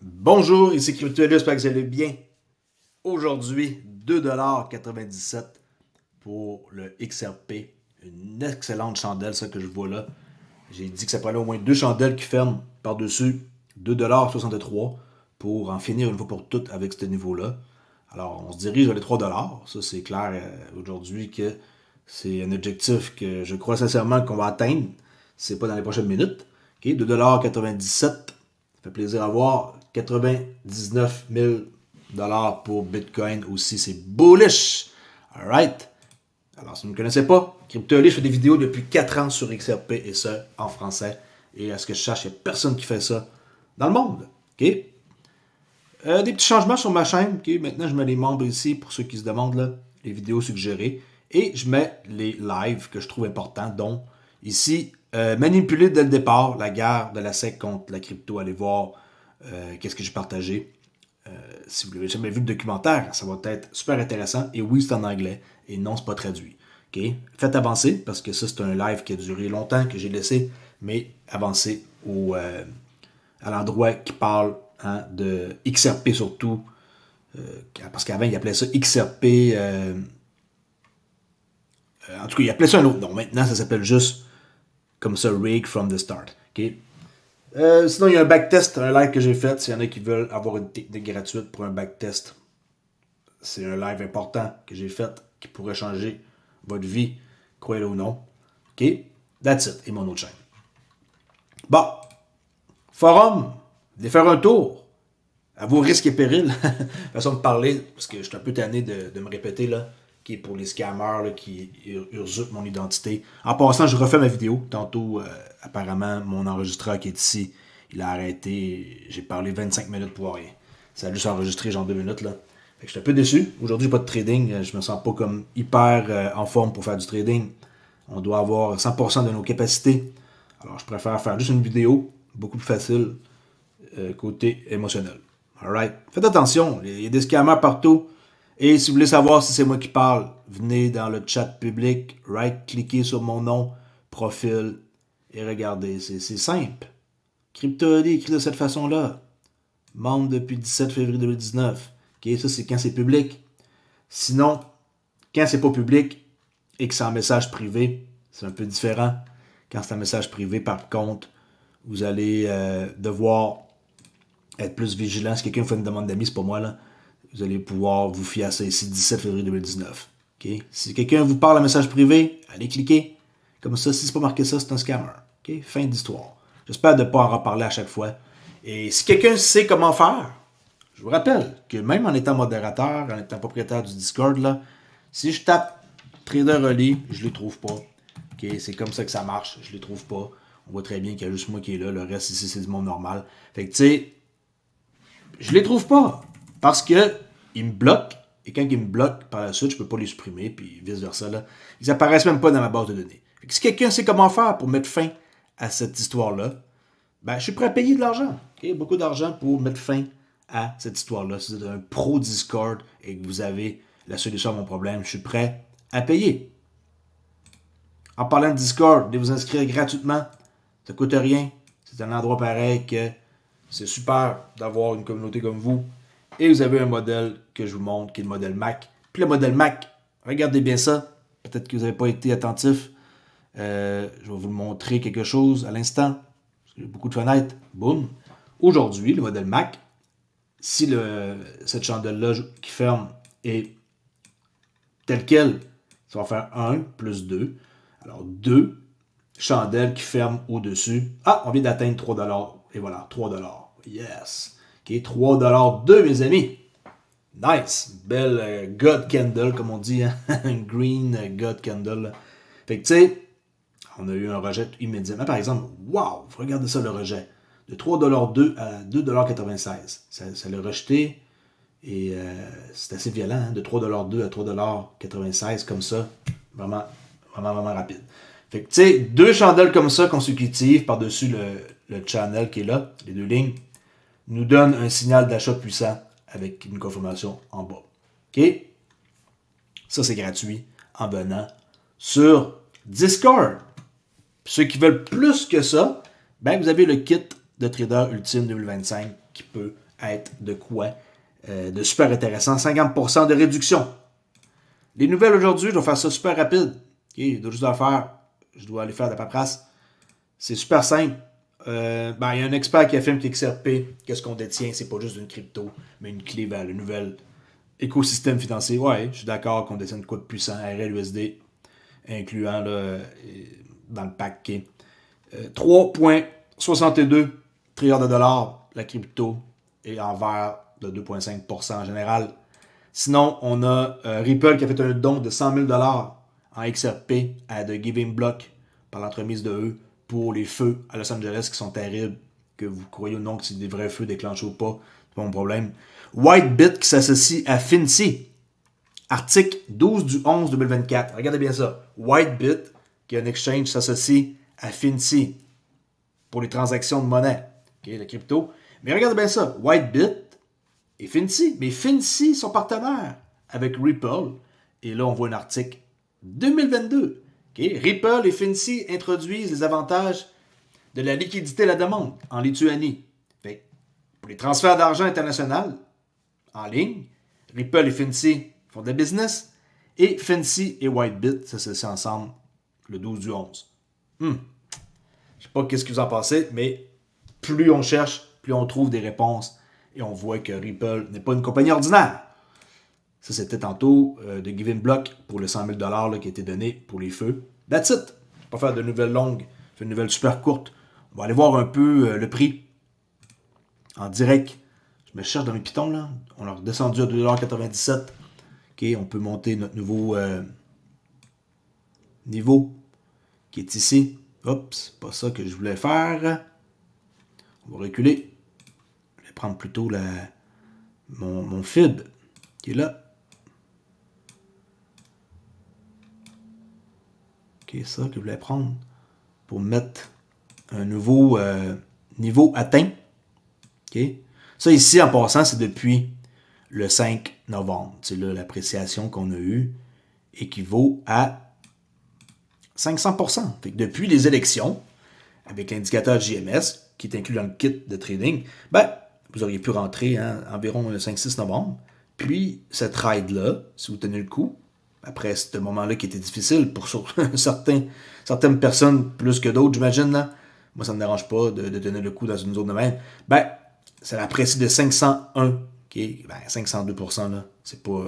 Bonjour, ici CryptoElus, j'espère que vous allez bien. Aujourd'hui, 2,97$ pour le XRP. Une excellente chandelle, ça que je vois là. J'ai dit que ça prenait au moins deux chandelles qui ferment par-dessus 2,63$ pour en finir une fois pour toutes avec ce niveau-là. Alors, on se dirige vers les 3$. Ça, c'est clair aujourd'hui que c'est un objectif que je crois sincèrement qu'on va atteindre. C'est pas dans les prochaines minutes. Okay? 2,97$. Ça fait plaisir à voir. 99 000 $ pour Bitcoin aussi. C'est bullish. Alright. Alors, si vous ne me connaissez pas, CryptoElus, je fais des vidéos depuis 4 ans sur XRP et ça en français. Et à ce que je sache, il n'y a personne qui fait ça dans le monde. OK? Des petits changements sur ma chaîne. Okay? Maintenant, je mets les membres ici pour ceux qui se demandent là, les vidéos suggérées. Et je mets les lives que je trouve importants, dont ici, manipuler dès le départ la guerre de la SEC contre la crypto. Allez voir qu'est-ce que j'ai partagé. Si vous n'avez jamais vu le documentaire, ça va être super intéressant. Et oui, c'est en anglais. Et non, c'est pas traduit. Okay? Faites avancer, parce que ça, c'est un live qui a duré longtemps, que j'ai laissé, mais avancez à l'endroit qui parle de XRP surtout. Parce qu'avant, il appelait ça XRP. En tout cas, il appelait ça un autre nom. Maintenant, ça s'appelle juste comme ça, Rig from the Start. Okay? Sinon, il y a un backtest, un live que j'ai fait. S'il y en a qui veulent avoir une technique gratuite pour un backtest, c'est un live important que j'ai fait qui pourrait changer votre vie, croyez-le ou non. OK? That's it. Et mon autre chaîne. Bon. Forum. Venez faire un tour. À vos risques et périls. Façon de parler, parce que je suis un peu tanné de me répéter, là, qui est pour les scammers là, qui usurpent mon identité. En passant, je refais ma vidéo. Tantôt, apparemment, mon enregistreur qui est ici, il a arrêté. J'ai parlé 25 minutes pour rien. Ça a juste enregistré genre 2 minutes, là. Fait que je suis un peu déçu. Aujourd'hui, pas de trading. Je me sens pas comme hyper en forme pour faire du trading. On doit avoir 100% de nos capacités. Alors, je préfère faire juste une vidéo, beaucoup plus facile, côté émotionnel. Alright? Faites attention, il y a des scammers partout. Et si vous voulez savoir si c'est moi qui parle, venez dans le chat public, right-cliquez sur mon nom, profil, et regardez. C'est simple. CryptoElus écrit de cette façon-là. Membre depuis le 17 février 2019. Okay, ça, c'est quand c'est public. Sinon, quand c'est pas public et que c'est en message privé, c'est un peu différent. Quand c'est un message privé, par contre, vous allez devoir être plus vigilant. Si quelqu'un fait une demande d'amis, c'est pas moi, là. Vous allez pouvoir vous fier à ça ici, 17 février 2019. Okay? Si quelqu'un vous parle en message privé, allez cliquer. Comme ça, si c'est pas marqué ça, c'est un scammer. Okay? Fin d'histoire. J'espère de ne pas en reparler à chaque fois. Et si quelqu'un sait comment faire, je vous rappelle que même en étant modérateur, en étant propriétaire du Discord, là, si je tape Trader Oli, je ne les trouve pas. Okay? C'est comme ça que ça marche, je ne les trouve pas. On voit très bien qu'il y a juste moi qui est là, le reste ici c'est du monde normal. Fait que tu sais, je les trouve pas. Parce que ils me bloquent, et quand ils me bloquent, par la suite, je peux pas les supprimer, puis vice-versa. Là. Ils apparaissent même pas dans ma base de données. Fait que si quelqu'un sait comment faire pour mettre fin à cette histoire-là, ben, je suis prêt à payer de l'argent. Okay? Beaucoup d'argent pour mettre fin à cette histoire-là. Si vous êtes un pro Discord et que vous avez la solution à mon problème, je suis prêt à payer. En parlant de Discord, de vous inscrire gratuitement, ça ne coûte rien. C'est un endroit pareil que c'est super d'avoir une communauté comme vous. Et vous avez un modèle que je vous montre, qui est le modèle Mac. Puis le modèle Mac, regardez bien ça. Peut-être que vous n'avez pas été attentif. Je vais vous montrer quelque chose à l'instant. Il y a beaucoup de fenêtres. Boum. Aujourd'hui, le modèle Mac, si cette chandelle-là qui ferme est telle quelle, ça va faire 1 plus 2. Alors, 2 chandelles qui ferment au-dessus. Ah, on vient d'atteindre 3$. Et voilà, 3$. Yes. OK, 3$ mes amis. Nice. Belle God Candle, comme on dit. Hein? Green God Candle. Fait que, tu sais, on a eu un rejet immédiatement. Par exemple, wow, regardez ça, le rejet. De 3,2$ à 2,96$. Ça l'a rejeté. Et c'est assez violent, hein? De 3,2$ à 3,96$ comme ça. Vraiment, vraiment, vraiment rapide. Fait que, tu sais, 2 chandelles comme ça consécutives par-dessus le channel qui est là, les 2 lignes, nous donne un signal d'achat puissant avec une confirmation en bas. OK? Ça, c'est gratuit en venant sur Discord. Puis ceux qui veulent plus que ça, ben vous avez le kit de Trader Ultime 2025 qui peut être de quoi de super intéressant. 50% de réduction. Les nouvelles aujourd'hui, je dois faire ça super rapide. Okay, je dois juste faire. Je dois aller faire de la paperasse. C'est super simple. Il y a un expert qui affirme qu'XRP, qu'est-ce qu'on détient, c'est pas juste une crypto, mais une clé vers le nouvel écosystème financier. Ouais, je suis d'accord qu'on détient de quoi de puissant, RLUSD, incluant là, dans le pack qui est 3,62 trillions de dollars, la crypto, et en vert de 2,5% en général. Sinon, on a Ripple qui a fait un don de 100 000 dollars en XRP à The Giving Block par l'entremise de eux pour les feux à Los Angeles qui sont terribles, que vous croyez ou non que c'est des vrais feux déclenchés ou pas, c'est pas mon problème. Whitebit qui s'associe à Fincy. Article 12/11/2024. Regardez bien ça. Whitebit, qui est un exchange, s'associe à Fincy pour les transactions de monnaie, okay, la crypto. Mais regardez bien ça. Whitebit et Fincy. Mais Fincy sont partenaires avec Ripple. Et là, on voit un article 2022. Okay. Ripple et Fincy introduisent les avantages de la liquidité à la demande en Lituanie. Fait, pour les transferts d'argent international en ligne, Ripple et Fincy font de la business et Fincy et Whitebit s'associent ensemble le 12/11. Je ne sais pas qu'est-ce que vous en pensez, mais plus on cherche, plus on trouve des réponses et on voit que Ripple n'est pas une compagnie ordinaire. Ça, c'était tantôt de Giving Block pour le 100 000 $ qui a été donné pour les feux. That's it. Je ne vais pas faire de nouvelles longues, je fais une nouvelle super courte. On va aller voir un peu le prix en direct. Je me cherche dans mes pitons, là. On a redescendu à 2,97 $. OK, on peut monter notre nouveau niveau qui est ici. Hop, c'est pas ça que je voulais faire. On va reculer. Je vais prendre plutôt mon FIB qui est là. OK, ça que je voulais prendre pour mettre un nouveau niveau atteint. OK. Ça ici, en passant, c'est depuis le 5 novembre. C'est là l'appréciation qu'on a eue équivaut à 500%. Fait que depuis les élections, avec l'indicateur JMS, qui est inclus dans le kit de trading, vous auriez pu rentrer environ le 5-6 novembre. Puis, cette ride-là, si vous tenez le coup, après ce moment-là qui était difficile pour certaines personnes plus que d'autres, j'imagine, là, moi, ça ne me dérange pas de tenir le coup dans une zone de même, ça l'apprécie de 501, okay? 502%, là, c'est pas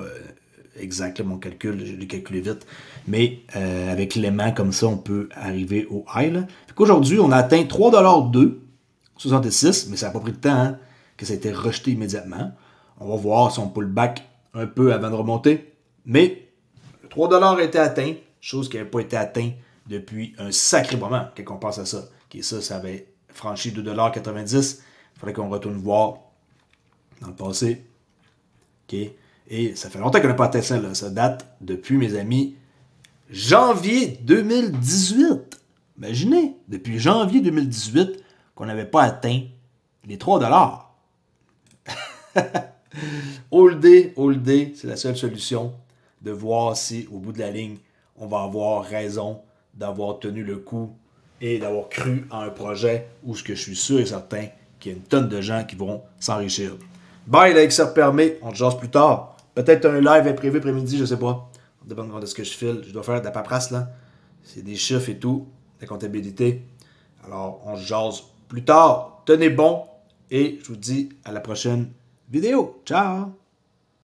exact là, mon calcul, je l'ai calculé vite, mais avec l'aimant comme ça, on peut arriver au high. Aujourd'hui, on a atteint 3,2$, mais ça n'a pas pris de temps que ça a été rejeté immédiatement. On va voir si on pull back un peu avant de remonter, mais le 3$ a été atteint, chose qui n'avait pas été atteint depuis un sacré moment, quand on pense à ça. Okay, ça avait franchi 2,90$. Il faudrait qu'on retourne voir dans le passé. Okay. Et ça fait longtemps qu'on n'a pas atteint ça. Là. Ça date depuis, mes amis, janvier 2018. Imaginez, depuis janvier 2018, qu'on n'avait pas atteint les 3$. Holder, c'est la seule solution de voir si, au bout de la ligne, on va avoir raison d'avoir tenu le coup et d'avoir cru à un projet où je suis sûr et certain qu'il y a une tonne de gens qui vont s'enrichir. Bye, la XR permet, on te jase plus tard. Peut-être un live imprévu après-midi, je sais pas. Ça dépend de ce que je file. Je dois faire de la paperasse, là. C'est des chiffres et tout, la comptabilité. Alors, on se jase plus tard. Tenez bon et je vous dis à la prochaine vidéo. Ciao!